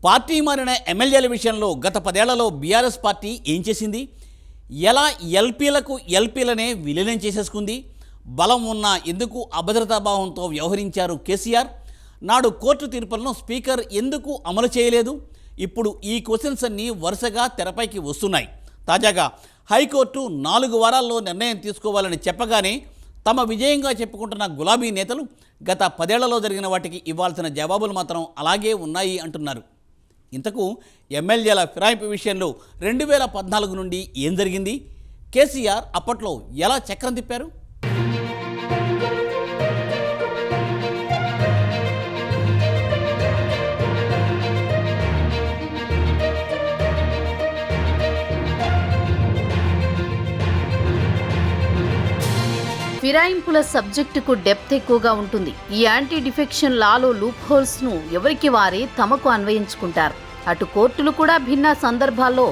Party మారిన ఎమ్మెల్యేల విషయంలో గత 10 ఏళ్లలో బీఆర్ఎస్ పార్టీ ఏం చేసింది? ఎలా ఎల్పీలనే విలీనం చేసేసుకుంది? బలం ఉన్న ఎందుకు అభద్రతాభావంతో వ్యవహరించారు కేసీఆర్? నాడు కోర్టు తీర్పులను స్పీకర్ ఎందుకు అమలు చేయలేదు? ఇప్పుడు ఈ క్వశ్చన్స్ అన్నీ వరుసగా తెరపైకి వస్తున్నాయి. తాజాగా హైకోర్టు 4 వారాల్లో నిర్ణయం తీసుకోవాలని చెప్పగానే తమ విజయంగా చెప్పుకుంటున్న గులాబీ నేతలు గత 10 ఏళ్లలో జరిగిన వాటికి ఇవ్వాల్సిన జవాబులు మాత్రం అలాగే ఉన్నాయి అంటున్నారు. ఇంతకు ఎమ్మెల్యేల ఫిరాయింపు విషయంలో 2014 నుండి ఏం జరిగింది? కేసీఆర్ అప్పట్లో ఎలా చక్రం తిప్పారు? ఫిరాయింపుల సబ్జెక్టుకు డెప్త్ ఎక్కువగా ఉంటుంది. ఈ యాంటీ డిఫెక్షన్ లాలో లూప్ హోల్స్ ను ఎవరికి వారే తమకు అన్వయించుకుంటారు. అటు కోర్టులు కూడా భిన్న సందర్భాల్లో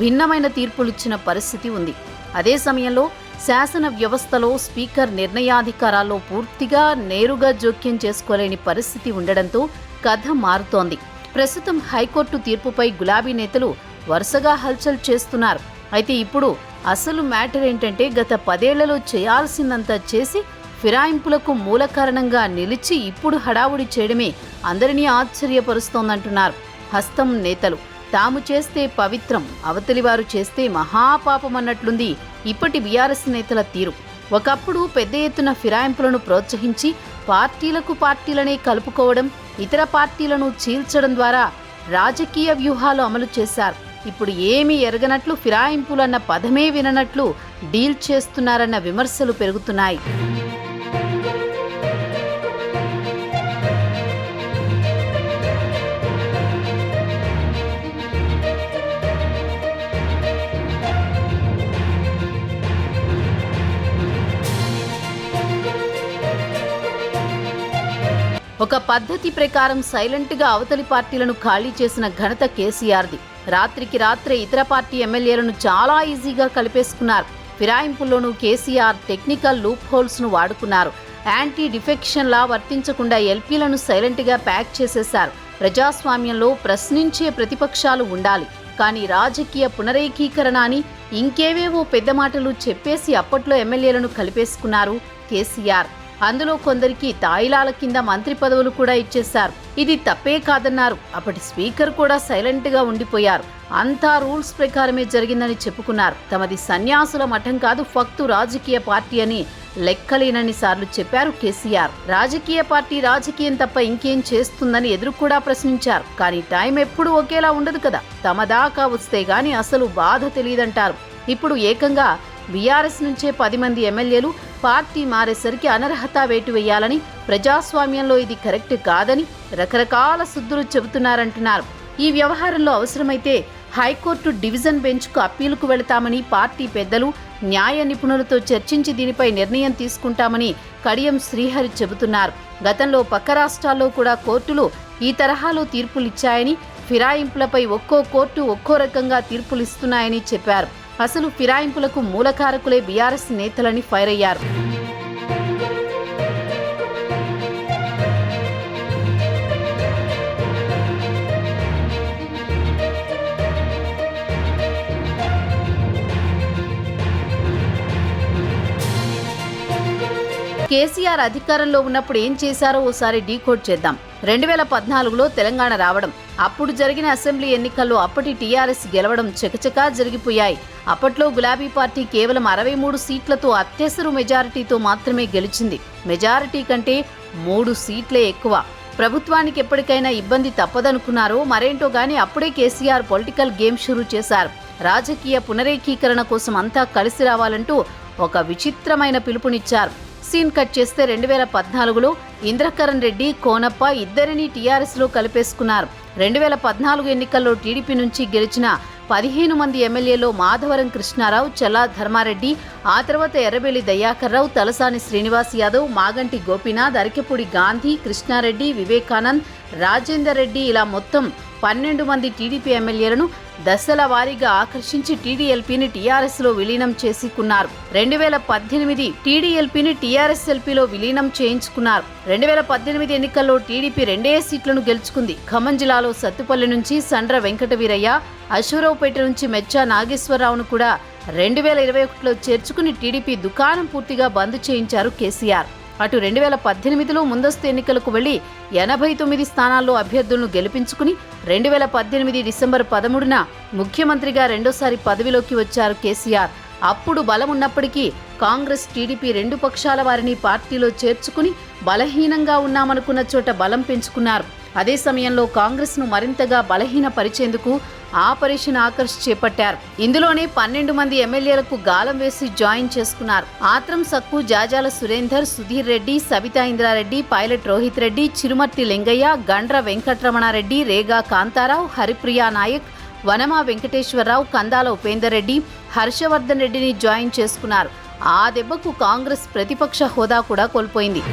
భిన్నమైన తీర్పులిచ్చిన పరిస్థితి ఉంది. అదే సమయంలో శాసన వ్యవస్థలో స్పీకర్ నిర్ణయాధికారాల్లో పూర్తిగా నేరుగా జోక్యం చేసుకోలేని పరిస్థితి ఉండడంతో కథ మారుతోంది. ప్రస్తుతం హైకోర్టు తీర్పుపై గులాబీ నేతలు వరుసగా హల్చల్ చేస్తున్నారు. అయితే ఇప్పుడు అసలు మ్యాటర్ ఏంటంటే గత 10 ఏళ్లలో చేయాల్సిందంతా చేసి ఫిరాయింపులకు మూల కారణంగా నిలిచి ఇప్పుడు హడావుడి చేయడమే అందరినీ ఆశ్చర్యపరుస్తోందంటున్నారు హస్తం నేతలు. తాము చేస్తే పవిత్రం, అవతలి వారు చేస్తే మహాపాపం అన్నట్లుంది ఇప్పటి బీఆర్ఎస్ నేతల తీరు. ఒకప్పుడు పెద్ద ఎత్తున ఫిరాయింపులను ప్రోత్సహించి పార్టీలనే కలుపుకోవడం, ఇతర పార్టీలను చీల్చడం ద్వారా రాజకీయ వ్యూహాలు అమలు చేశారు. ఇప్పుడు ఏమీ ఎరగనట్లు, ఫిరాయింపులన్న పదమే విననట్లు డీల్ చేస్తున్నారన్న విమర్శలు పెరుగుతున్నాయి. ఒక పద్ధతి ప్రకారం సైలెంట్గా అవతలి పార్టీలను ఖాళీ చేసిన ఘనత కేసీఆర్ది. రాత్రికి రాత్రే ఇతర పార్టీ ఎమ్మెల్యేలను చాలా ఈజీగా కలిపేసుకున్నారు. ఫిరాయింపుల్లోనూ కేసీఆర్ టెక్నికల్ లూప్ హోల్స్ ను వాడుకున్నారు. యాంటీ డిఫెక్షన్ లా వర్తించకుండా ఎల్పీలను సైలెంట్గా ప్యాక్ చేసేశారు. ప్రజాస్వామ్యంలో ప్రశ్నించే ప్రతిపక్షాలు ఉండాలి, కానీ రాజకీయ పునరేకీకరణ అని ఇంకేవేవో పెద్ద మాటలు చెప్పేసి అప్పట్లో ఎమ్మెల్యేలను కలిపేసుకున్నారు కేసీఆర్. అందులో కొందరికి తాయిలాల కింద మంత్రి పదవులు కూడా ఇచ్చేశారు. ఇది తప్పే కాదన్నారు. అప్పటి స్పీకర్ కూడా సైలెంట్గా ఉండిపోయారు. అంతా రూల్స్ ప్రకారమే జరిగిందని చెప్పుకున్నారు. తమది సన్యాసుల మఠం కాదు, ఫక్తు రాజకీయ పార్టీ అని లెక్కలేనన్ని సార్లు చెప్పారు కేసీఆర్. రాజకీయ పార్టీ రాజకీయం తప్ప ఇంకేం చేస్తుందని ఎదురు కూడా ప్రశ్నించారు. కానీ టైం ఎప్పుడూ ఒకేలా ఉండదు కదా, తమ దాకా వస్తే గాని అసలు బాధ తెలియదంటారు. ఇప్పుడు ఏకంగా బీఆర్ఎస్ నుంచే 10 మంది ఎమ్మెల్యేలు పార్టీ మారేసరికి అనర్హత వేటు వేయాలని, ప్రజాస్వామ్యంలో ఇది కరెక్ట్ కాదని రకరకాల సుద్దులు చెబుతున్నారంటున్నారు. ఈ వ్యవహారంలో అవసరమైతే హైకోర్టు డివిజన్ బెంచ్కు అప్పీలుకు వెళతామని పార్టీ పెద్దలు, న్యాయ నిపుణులతో చర్చించి దీనిపై నిర్ణయం తీసుకుంటామని కడియం శ్రీహరి చెబుతున్నారు. గతంలో పక్క రాష్ట్రాల్లో కూడా కోర్టులు ఈ తరహాలో తీర్పులిచ్చాయని, ఫిరాయింపులపై ఒక్కో కోర్టు ఒక్కో రకంగా తీర్పులిస్తున్నాయని చెప్పారు. అసలు ఫిరాయింపులకు మూలకారకులే బీఆర్ఎస్ నేతలని ఫైర్ అయ్యారు. కేసీఆర్ అధికారంలో ఉన్నప్పుడు ఏం చేశారో ఓసారి డీకోడ్ చేద్దాం. 2014లో తెలంగాణ రావడం, అప్పుడు జరిగిన అసెంబ్లీ ఎన్నికల్లో అప్పటి టీఆర్ఎస్ గెలవడం చకచకా జరిగిపోయాయి. అప్పట్లో గులాబీ పార్టీ కేవలం 63 సీట్లతో అత్యవసర మెజారిటీతో మాత్రమే గెలిచింది. మెజారిటీ కంటే 3 సీట్లే ఎక్కువ. ప్రభుత్వానికి ఎప్పటికైనా ఇబ్బంది తప్పదనుకున్నారో మరేంటో గానీ అప్పుడే కేసీఆర్ పొలిటికల్ గేమ్ షురూ చేశారు. రాజకీయ పునరేకీకరణ కోసం అంతా కలిసి రావాలంటూ ఒక విచిత్రమైన పిలుపునిచ్చారు. సీన్ కట్ చేస్తే 2014లో ఇంద్రకరణ్ రెడ్డి, కోనప్ప ఇద్దరినీ టీఆర్ఎస్లో కలిపేసుకున్నారు. 2014 ఎన్నికల్లో టీడీపీ నుంచి గెలిచిన 15 మంది ఎమ్మెల్యేలో మాధవరం కృష్ణారావు, చల్లా ధర్మారెడ్డి, ఆ తర్వాత ఎర్రబెల్లి దయాకర్ రావు, తలసాని శ్రీనివాస్ యాదవ్, మాగంటి గోపీనాథ్, అరికెపూడి గాంధీ, కృష్ణారెడ్డి, వివేకానంద్, రాజేందర్ రెడ్డి ఇలా మొత్తం 12 మంది టీడీపీ ఎమ్మెల్యేలను దశల వారీగా ఆకర్షించి టీడీఎల్పీని టీఆర్ఎస్లో విలీనం చేసుకున్నారు. 2018 టీడీఎల్పీని టీఆర్ఎస్ఎల్పీలో విలీనం చేయించుకున్నారు. 2018 ఎన్నికల్లో టీడీపీ 2 సీట్లను గెలుచుకుంది. ఖమ్మం జిల్లాలో సత్తుపల్లి నుంచి సండ్ర వెంకటవీరయ్య, అశ్వరావుపేట నుంచి మెచ్చా నాగేశ్వరరావును కూడా 2021లో చేర్చుకుని టీడీపీ దుకాణం పూర్తిగా బంద్ చేయించారు కేసీఆర్. అటు 2018లో ముందస్తు ఎన్నికలకు వెళ్లి 89 స్థానాల్లో అభ్యర్థులను గెలిపించుకుని 2018 డిసెంబర్ 13న ముఖ్యమంత్రిగా రెండోసారి పదవిలోకి వచ్చారు కేసీఆర్. అప్పుడు బలం ఉన్నప్పటికీ కాంగ్రెస్, టీడీపీ 2 పక్షాల వారిని పార్టీలో చేర్చుకుని బలహీనంగా ఉన్నామనుకున్న చోట బలం పెంచుకున్నారు. అదే సమయంలో కాంగ్రెస్ను మరింతగా బలహీనపరిచేందుకు ఆపరేషన్ ఆకర్ష్ చేపట్టారు. ఇందులోనే 12 మంది ఎమ్మెల్యేలకు గాలం వేసి జాయిన్ చేసుకున్నారు. ఆత్రం సక్కు, జాజాల సురేందర్, సుధీర్ రెడ్డి, సబితా ఇంద్రారెడ్డి, పైలట్ రోహిత్ రెడ్డి, చిరుమర్తి లింగయ్య, గండ్ర వెంకటరమణారెడ్డి, రేగా కాంతారావు, హరిప్రియా నాయక్, వనమా వెంకటేశ్వరరావు, కందాల ఉపేందర్ రెడ్డి, హర్షవర్ధన్ రెడ్డిని జాయిన్ చేసుకున్నారు. ఆ దెబ్బకు కాంగ్రెస్ ప్రతిపక్ష హోదా కూడా కోల్పోయింది.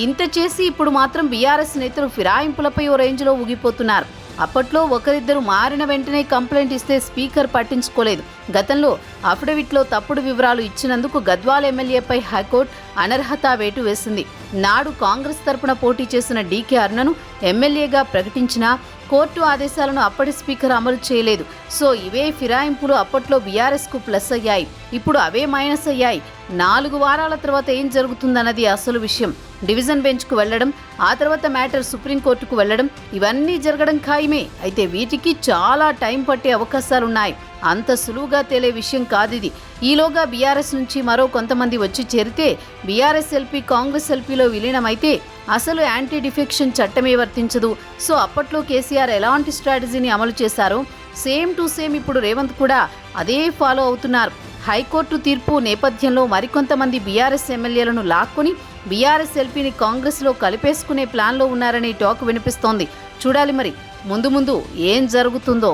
ఇంత చేసి ఇప్పుడు మాత్రం బీఆర్ఎస్ నేతలు ఫిరాయింపులపై ఓ రేంజ్లో ఊగిపోతున్నారు. అప్పట్లో ఒకరిద్దరు మారిన వెంటనే కంప్లైంట్ ఇస్తే స్పీకర్ పట్టించుకోలేదు. గతంలో అఫిడవిట్లో తప్పుడు వివరాలు ఇచ్చినందుకు గద్వాల ఎమ్మెల్యేపై హైకోర్టు అనర్హత వేటు వేసింది. నాడు కాంగ్రెస్ తరపున పోటీ చేసిన డీకే అరుణను ఎమ్మెల్యేగా ప్రకటించినా కోర్టు ఆదేశాలను అప్పటి స్పీకర్ అమలు చేయలేదు. సో ఇవే ఫిరాయింపులు అప్పట్లో బీఆర్ఎస్కు ప్లస్ అయ్యాయి, ఇప్పుడు అవే మైనస్ అయ్యాయి. 4 వారాల తర్వాత ఏం జరుగుతుందన్నది అసలు విషయం. డివిజన్ బెంచ్కు వెళ్లడం, ఆ తర్వాత మ్యాటర్ సుప్రీంకోర్టుకు వెళ్లడం, ఇవన్నీ జరగడం ఖాయమే. అయితే వీటికి చాలా టైం పట్టే అవకాశాలున్నాయి. అంత సులువుగా తేలే విషయం కాదిది. ఈలోగా బీఆర్ఎస్ నుంచి మరో కొంతమంది వచ్చి చేరితే బీఆర్ఎస్ ఎల్పీ కాంగ్రెస్ ఎల్పీలో విలీనమైతే అసలు యాంటీ డిఫెక్షన్ చట్టమే వర్తించదు. సో అప్పట్లో కేసీఆర్ ఎలాంటి స్ట్రాటజీని అమలు చేశారో సేమ్ టు సేమ్ ఇప్పుడు రేవంత్ కూడా అదే ఫాలో అవుతున్నారు. హైకోర్టు తీర్పు నేపథ్యంలో మరికొంతమంది బీఆర్ఎస్ ఎమ్మెల్యేలను లాక్కొని బీఆర్ఎస్ ఎల్పీని కాంగ్రెస్లో కలిపేసుకునే ప్లాన్లో ఉన్నారనే టాక్ వినిపిస్తోంది. చూడాలి మరి ముందు ముందు ఏం జరుగుతుందో.